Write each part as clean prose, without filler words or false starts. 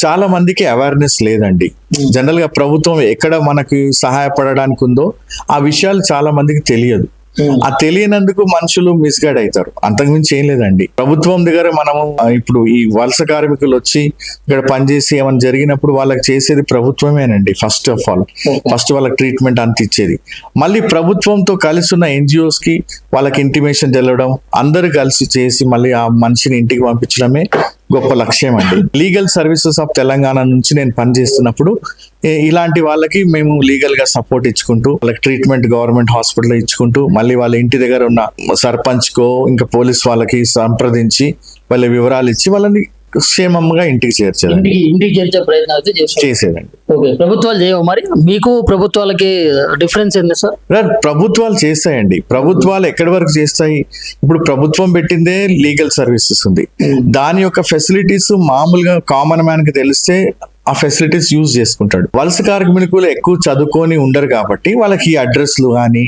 చాలా మందికి అవేర్నెస్ లేదండి. జనరల్ గా ప్రభుత్వం ఎక్కడ మనకి సహాయపడడానికి ఉందో ఆ విషయాలు చాలా మందికి తెలియదు. ఆ తెలియనందుకు మనుషులు మిస్గైడ్ అవుతారు, అంతకుమించి ఏం లేదండి. ప్రభుత్వం దగ్గర మనము ఇప్పుడు ఈ వలస కార్మికులు వచ్చి ఇక్కడ పనిచేసి ఏమైనా జరిగినప్పుడు వాళ్ళకి చేసేది ప్రభుత్వమేనండి. ఫస్ట్ ఆఫ్ ఆల్ వాళ్ళకి ట్రీట్మెంట్ అంత ఇచ్చేది. మళ్ళీ ప్రభుత్వంతో కలిసి ఉన్న ఎన్జిఓస్ కి వాళ్ళకి ఇంటిమేషన్ చెల్లడం, అందరు కలిసి చేసి మళ్ళీ ఆ మనిషిని ఇంటికి పంపించడమే గొప్ప లక్ష్యం అండి. లీగల్ సర్వీసెస్ ఆఫ్ తెలంగాణ నుంచి నేను పనిచేస్తున్నప్పుడు ఇలాంటి వాళ్ళకి మేము లీగల్ గా సపోర్ట్ ఇచ్చుకుంటూ వాళ్ళకి ట్రీట్మెంట్ గవర్నమెంట్ హాస్పిటల్ ఇచ్చుకుంటూ మళ్ళీ వాళ్ళ ఇంటి దగ్గర ఉన్న సర్పంచ్ కో ఇంకా పోలీస్ వాళ్ళకి సంప్రదించి వాళ్ళ వివరాలు ఇచ్చి వాళ్ళని క్షేమంగా ఇంటికి చేర్చేదండి. ఇంటికి చేర్చే ప్రయత్నాలు చేసేదండి. ఓకే, ప్రభుత్వాలు చేయవు మరి? మీకు ప్రభుత్వాలకి డిఫరెన్స్ ఏంటి సార్? ప్రభుత్వాలు చేస్తాయండి. ప్రభుత్వాలు ఎక్కడి వరకు చేస్తాయి? ఇప్పుడు ప్రభుత్వం పెట్టిందే లీగల్ సర్వీసెస్ ఉంది. దాని యొక్క ఫెసిలిటీస్ మామూలుగా కామన్ మ్యాన్ కి తెలిస్తే ఆ ఫెసిలిటీస్ యూజ్ చేసుకుంటాడు. వలస కార్మికులు ఎక్కువ చదువుకొని ఉండరు కాబట్టి వాళ్ళకి ఈ అడ్రస్లు కానీ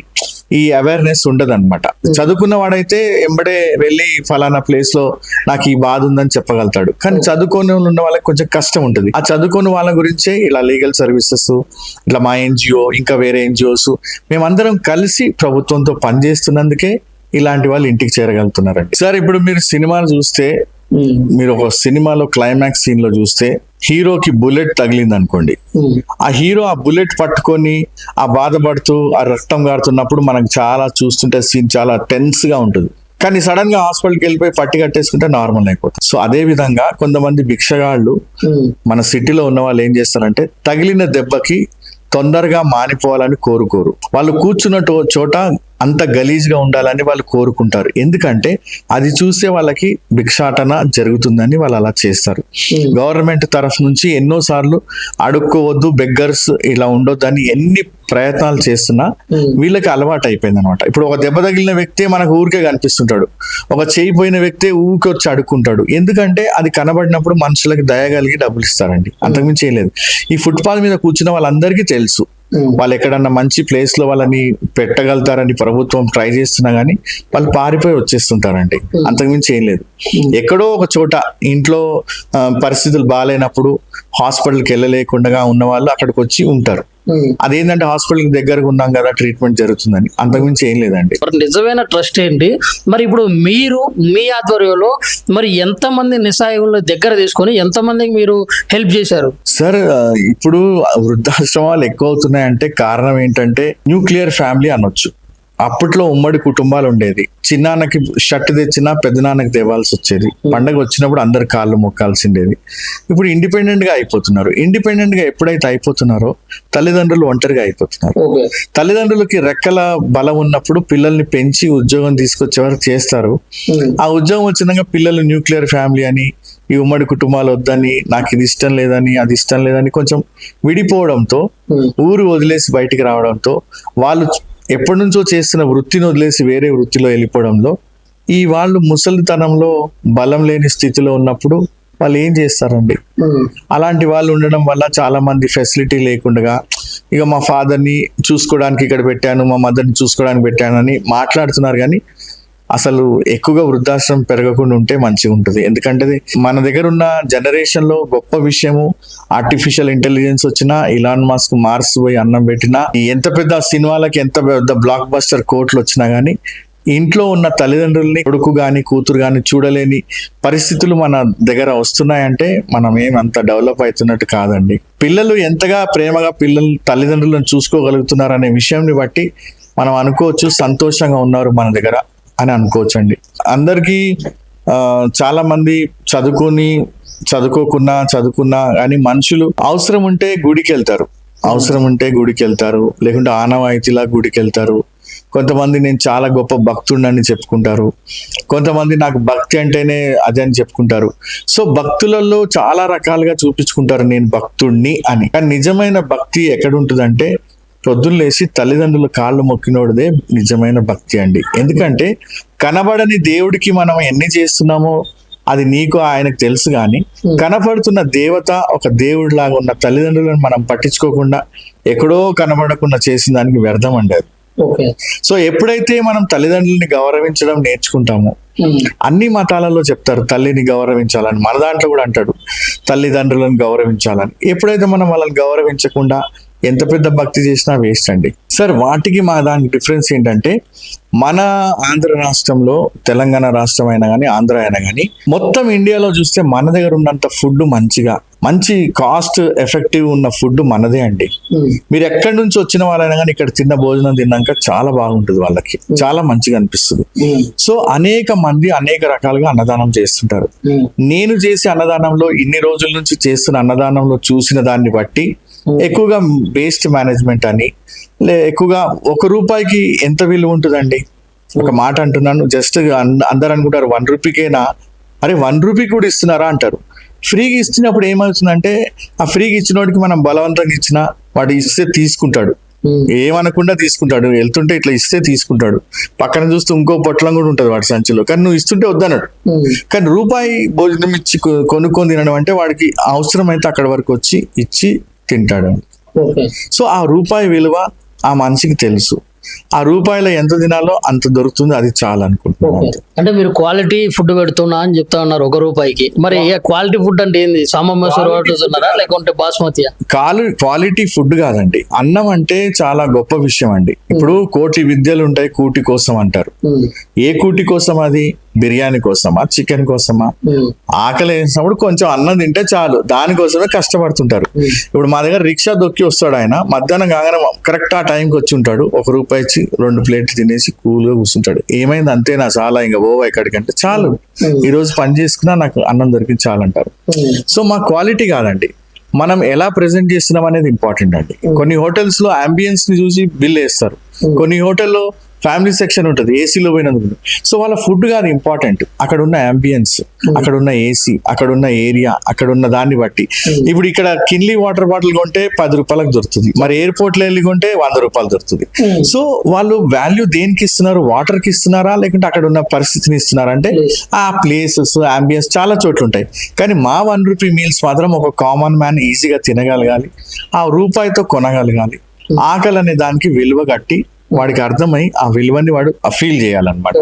ఈ అవేర్నెస్ ఉండదు అనమాట. చదువుకున్న వాడైతే ఎంబడే వెళ్ళి ఫలానా ప్లేస్ లో నాకు ఈ బాధ ఉందని చెప్పగలుగుతాడు. కానీ చదువుకొని ఉన్న వాళ్ళకి కొంచెం కష్టం ఉంటుంది. ఆ చదువుకున్న వాళ్ళ గురించే ఇలా లీగల్ సర్వీసెస్, ఇట్లా మా ఎన్జిఓ ఇంకా వేరే ఎన్జిఓస్ మేమందరం కలిసి ప్రభుత్వంతో పనిచేస్తున్నందుకే ఇలాంటి వాళ్ళు ఇంటికి చేరగలుగుతున్నారండి. సార్ ఇప్పుడు మీరు సినిమాలు చూస్తే, మీరు ఒక సినిమాలో క్లైమాక్స్ సీన్ లో చూస్తే హీరోకి బుల్లెట్ తగిలింది అనుకోండి, ఆ హీరో ఆ బుల్లెట్ పట్టుకొని ఆ బాధపడుతూ ఆ రక్తం గారుతున్నప్పుడు మనకు చాలా చూస్తుంటే సీన్ చాలా టెన్స్ గా ఉంటుంది. కానీ సడన్ గా హాస్పిటల్కి వెళ్ళిపోయి పట్టి కట్టేసుకుంటే నార్మల్ అయిపోతుంది. సో అదే విధంగా కొంతమంది భిక్షగాళ్ళు మన సిటీలో ఉన్న వాళ్ళు ఏం చేస్తారంటే తగిలిన దెబ్బకి తొందరగా మానిపోవాలని కోరుకోరు. వాళ్ళు కూర్చున్న చోట అంత గలీజ్గా ఉండాలని వాళ్ళు కోరుకుంటారు. ఎందుకంటే అది చూసే వాళ్ళకి భిక్షాటన జరుగుతుందని వాళ్ళు అలా చేస్తారు. గవర్నమెంట్ తరఫు నుంచి ఎన్నోసార్లు అడుక్కోవద్దు, బెగ్గర్స్ ఇలా ఉండొద్దు అని ఎన్ని ప్రయత్నాలు చేస్తున్నా వీళ్ళకి అలవాటు అయిపోయింది అనమాట. ఇప్పుడు ఒక దెబ్బ తగిలిన వ్యక్తే మనకు ఊరికే కనిపిస్తుంటాడు, ఒక చేయి పోయిన వ్యక్తే ఊరికి వచ్చి అడుక్కుంటాడు. ఎందుకంటే అది కనబడినప్పుడు మనుషులకి దయ కలిగి డబ్బులు ఇస్తారండి, అంతకుమించి ఏం లేదు. ఈ ఫుట్పాత్ మీద కూర్చున్న వాళ్ళందరికీ తెలుసు వాళ్ళు ఎక్కడన్నా మంచి ప్లేస్ లో వాళ్ళని పెట్టగలుగుతారని ప్రభుత్వం ట్రై చేస్తున్నా గానీ వాళ్ళు పారిపోయి వచ్చేస్తుంటారండి, అంతకుమించి ఏం లేదు. ఎక్కడో ఒక చోట ఇంట్లో పరిస్థితులు బాగాలేనప్పుడు హాస్పిటల్కి వెళ్ళలేకుండా ఉన్న వాళ్ళు అక్కడికి వచ్చి ఉంటారు. అదేంటంటే హాస్పిటల్ దగ్గరకు ఉన్నాం కదా ట్రీట్మెంట్ జరుగుతుందని, అంతకుమించి ఏం లేదండి. నిజమైన ట్రస్ట్ ఏంటి మరి? ఇప్పుడు మీరు మీ ఆధ్వర్యంలో మరి ఎంతమంది నిస్సహాయుల దగ్గర తీసుకొని ఎంతమందికి మీరు హెల్ప్ చేశారు? సార్ ఇప్పుడు వృద్ధాశ్రమాలు ఎక్కువ అవుతున్నాయంటే కారణం ఏంటంటే న్యూక్లియర్ ఫ్యామిలీ అనొచ్చు. అప్పట్లో ఉమ్మడి కుటుంబాలు ఉండేది. చిన్నాన్నకి షర్ట్ తెచ్చినా పెద్దనాన్నకి తేవాల్సి వచ్చేది. పండగ వచ్చినప్పుడు అందరు కాళ్ళు మొక్కాల్సిండేది. ఇప్పుడు ఇండిపెండెంట్ గా అయిపోతున్నారు. ఇండిపెండెంట్ గా ఎప్పుడైతే అయిపోతున్నారో తల్లిదండ్రులు ఒంటరిగా అయిపోతున్నారు. తల్లిదండ్రులకి రెక్కల బలం ఉన్నప్పుడు పిల్లల్ని పెంచి ఉద్యోగం తీసుకొచ్చే వరకు చేస్తారు. ఆ ఉద్యోగం వచ్చినాక పిల్లలు న్యూక్లియర్ ఫ్యామిలీ అని, ఈ ఉమ్మడి కుటుంబాలు వద్దని, నాకు ఇది ఇష్టం లేదని అది ఇష్టం లేదని కొంచెం విడిపోవడంతో, ఊరు వదిలేసి బయటికి రావడంతో, వాళ్ళు ఎప్పటి నుంచో చేస్తున్న వృత్తిని వదిలేసి వేరే వృత్తిలో వెళ్ళిపోవడంలో ఈ వాళ్ళు ముసలితనంలో బలం లేని స్థితిలో ఉన్నప్పుడు వాళ్ళు ఏం చేస్తారండి? అలాంటి వాళ్ళు ఉండడం వల్ల చాలా మంది ఫెసిలిటీ లేకుండా ఇక మా ఫాదర్ని చూసుకోవడానికి ఇక్కడ పెట్టాను, మా మదర్ని చూసుకోవడానికి పెట్టాను అని మాట్లాడుతున్నారు. కానీ అసలు ఎక్కువగా వృద్ధాశ్రమం పెరగకుండా ఉంటే మంచిగా ఉంటుంది. ఎందుకంటే మన దగ్గర ఉన్న జనరేషన్ లో గొప్ప విషయము ఆర్టిఫిషియల్ ఇంటెలిజెన్స్ వచ్చినా, ఇలాన్ మస్క్ మార్స్ పోయి అన్నం పెట్టినా, ఎంత పెద్ద సినిమాలకి ఎంత పెద్ద బ్లాక్ బస్టర్ కోట్లు వచ్చినా గానీ ఇంట్లో ఉన్న తల్లిదండ్రుల్ని కొడుకు గాని కూతురు గాని చూడలేని పరిస్థితులు మన దగ్గర వస్తున్నాయంటే మనం ఏమంత డెవలప్ అవుతున్నట్టు కాదండి. పిల్లలు ఎంతగా ప్రేమగా తల్లిదండ్రులను చూసుకోగలుగుతున్నారు అనే విషయాన్ని బట్టి మనం అనుకోవచ్చు సంతోషంగా ఉన్నారు మన దగ్గర అని అనుకోవచ్చండి. అందరికీ చాలా మంది చదువుకున్నా కానీ మనుషులు అవసరం ఉంటే గుడికి వెళ్తారు, లేకుంటే ఆనవాయితీలా గుడికి వెళ్తారు. కొంతమంది నేను చాలా గొప్ప భక్తుడిని చెప్పుకుంటారు, కొంతమంది నాకు భక్తి అంటేనే అదే అని చెప్పుకుంటారు. సో భక్తులలో చాలా రకాలుగా చూపించుకుంటారు నేను భక్తుడిని అని. కానీ నిజమైన భక్తి ఎక్కడ ఉంటుందంటే పొద్దున్న లేచి తల్లిదండ్రుల కాళ్ళు మొక్కినోడిదే నిజమైన భక్తి అండి. ఎందుకంటే కనబడని దేవుడికి మనం ఎన్ని చేస్తున్నామో అది నీకు ఆయనకు తెలుసు. కానీ కనపడుతున్న దేవత ఒక దేవుడి లాగా ఉన్న తల్లిదండ్రులను మనం పట్టించుకోకుండా ఎక్కడో కనబడకుండా చేసిన దానికి వ్యర్థం అండి అది. సో ఎప్పుడైతే మనం తల్లిదండ్రులని గౌరవించడం నేర్చుకుంటామో, అన్ని మతాలలో చెప్తారు తల్లిని గౌరవించాలని, మన దాంట్లో కూడా అంటాడు తల్లిదండ్రులను గౌరవించాలని. ఎప్పుడైతే మనం వాళ్ళని గౌరవించకుండా ఎంత పెద్ద భక్తి చేసినా వేస్ట్ అండి. సార్ వాటికి మా దానికి డిఫరెన్స్ ఏంటంటే, మన ఆంధ్ర రాష్ట్రంలో, తెలంగాణ రాష్ట్రం అయినా కానీ ఆంధ్ర అయినా కానీ, మొత్తం ఇండియాలో చూస్తే మన దగ్గర ఉన్నంత ఫుడ్ మంచి కాస్ట్ ఎఫెక్టివ్ ఉన్న ఫుడ్ మనదే అండి. మీరు ఎక్కడి నుంచి వచ్చిన వాళ్ళైనా కానీ ఇక్కడ తిన్న భోజనం తిన్నాక చాలా బాగుంటుంది, వాళ్ళకి చాలా మంచిగా అనిపిస్తుంది. సో అనేక మంది అనేక రకాలుగా అన్నదానం చేస్తుంటారు. నేను చేసే అన్నదానంలో, ఇన్ని రోజుల నుంచి చేస్తున్న అన్నదానంలో చూసిన దాన్ని బట్టి ఎక్కువగా వేస్ట్ మేనేజ్మెంట్ అని, ఎక్కువగా 1 రూపాయికి ఎంత విలువ ఉంటుందండి? ఒక మాట అంటున్నాను, జస్ట్ అందరు అనుకుంటారు 1 రూపీకేనా, అరే 1 రూపీ కూడా ఇస్తున్నారా అంటారు. ఫ్రీగా ఇచ్చినప్పుడు ఏమవుతుందంటే, ఆ ఫ్రీగా ఇచ్చినోడికి మనం బలవంతంగా ఇచ్చినా వాడు ఇస్తే తీసుకుంటాడు, ఏమనకుండా తీసుకుంటాడు. వెళ్తుంటే ఇట్లా ఇస్తే తీసుకుంటాడు, పక్కన చూస్తే ఇంకో పొట్లం కూడా ఉంటుంది వాడి సంచిలో, కానీ నువ్వు ఇస్తుంటే వద్దన్నాడు. కానీ రూపాయి భోజనం ఇచ్చి కొనుక్కొని తినడం అంటే వాడికి అవసరమైతే అక్కడి వరకు వచ్చి ఇచ్చి తింటాడు. సో ఆ రూపాయి విలువ ఆ మనిషికి తెలుసు. ఆ రూపాయిలో ఎంత తినాలో అంత దొరుకుతుంది, అది చాలా అనుకుంటున్నాను. అంటే మీరు క్వాలిటీ ఫుడ్ పెడుతున్నా అని చెప్తా ఉన్నారు 1 రూపాయికి. మరి క్వాలిటీ ఫుడ్ అంటే ఏంది? సామాన్య వాడుతున్నారా లేకుంటే బాస్మతి? క్వాలిటీ ఫుడ్ కాదండి. అన్నం అంటే చాలా గొప్ప విషయం అండి. ఇప్పుడు 1,000,000 విద్యలు ఉంటాయి, కూటి కోసం అంటారు. ఏ కూటి కోసం? అది బిర్యానీ కోసమా, చికెన్ కోసమా? ఆకలి వేసినప్పుడు కొంచెం అన్నం తింటే చాలు, దానికోసమే కష్టపడుతుంటారు. ఇప్పుడు మా దగ్గర రిక్షా దొక్కి వస్తాడు ఆయన, మధ్యాహ్నం కాగానే కరెక్ట్ ఆ టైంకి వచ్చి ఉంటాడు, 1 రూపాయి ఇచ్చి 2 ప్లేట్లు తినేసి కూల్గా కూర్చుంటాడు. ఏమైంది అంతేనా, చాలా ఇంకా ఓవా ఎక్కడికంటే చాలు, ఈ రోజు పని చేసుకున్నా నాకు అన్నం దొరికింది చాలు అంటారు. సో మా క్వాలిటీ కాదండి, మనం ఎలా ప్రెజెంట్ చేస్తున్నాం అనేది ఇంపార్టెంట్ అండి. కొన్ని హోటల్స్ లో అంబియన్స్ ని చూసి బిల్ వేస్తారు, కొన్ని హోటల్లో ఫ్యామిలీ సెక్షన్ ఉంటుంది, ఏసీలో పోయినందుకు. సో వాళ్ళ ఫుడ్ కాదు ఇంపార్టెంట్, అక్కడ ఉన్న అంబియన్స్, అక్కడ ఉన్న ఏసీ, అక్కడ ఉన్న ఏరియా, అక్కడ ఉన్న దాన్ని బట్టి. ఇప్పుడు ఇక్కడ కిన్లీ వాటర్ బాటిల్ కొంటే 10 రూపాయలకు దొరుకుతుంది, మరి ఎయిర్పోర్ట్ లో వెళ్ళి కొంటే 100 రూపాయలు దొరుకుతుంది. సో వాళ్ళు వాల్యూ దేనికి ఇస్తున్నారు? వాటర్ కి ఇస్తున్నారా, లేకుంటే అక్కడ ఉన్న పరిస్థితిని ఇస్తున్నారా? అంటే ఆ ప్లేసెస్, అంబియన్స్ చాలా చోట్ల ఉంటాయి. కానీ మా 1 రూపీ మీల్స్ మాత్రం ఒక కామన్ మ్యాన్ ఈజీగా తినగలగాలి, ఆ రూపాయితో కొనగలగాలి. ఆకలి అనే దానికి విలువ కట్టి వాడికి అర్థమై ఆ విలువని వాడు ఫీల్ చేయాలన్నమాట.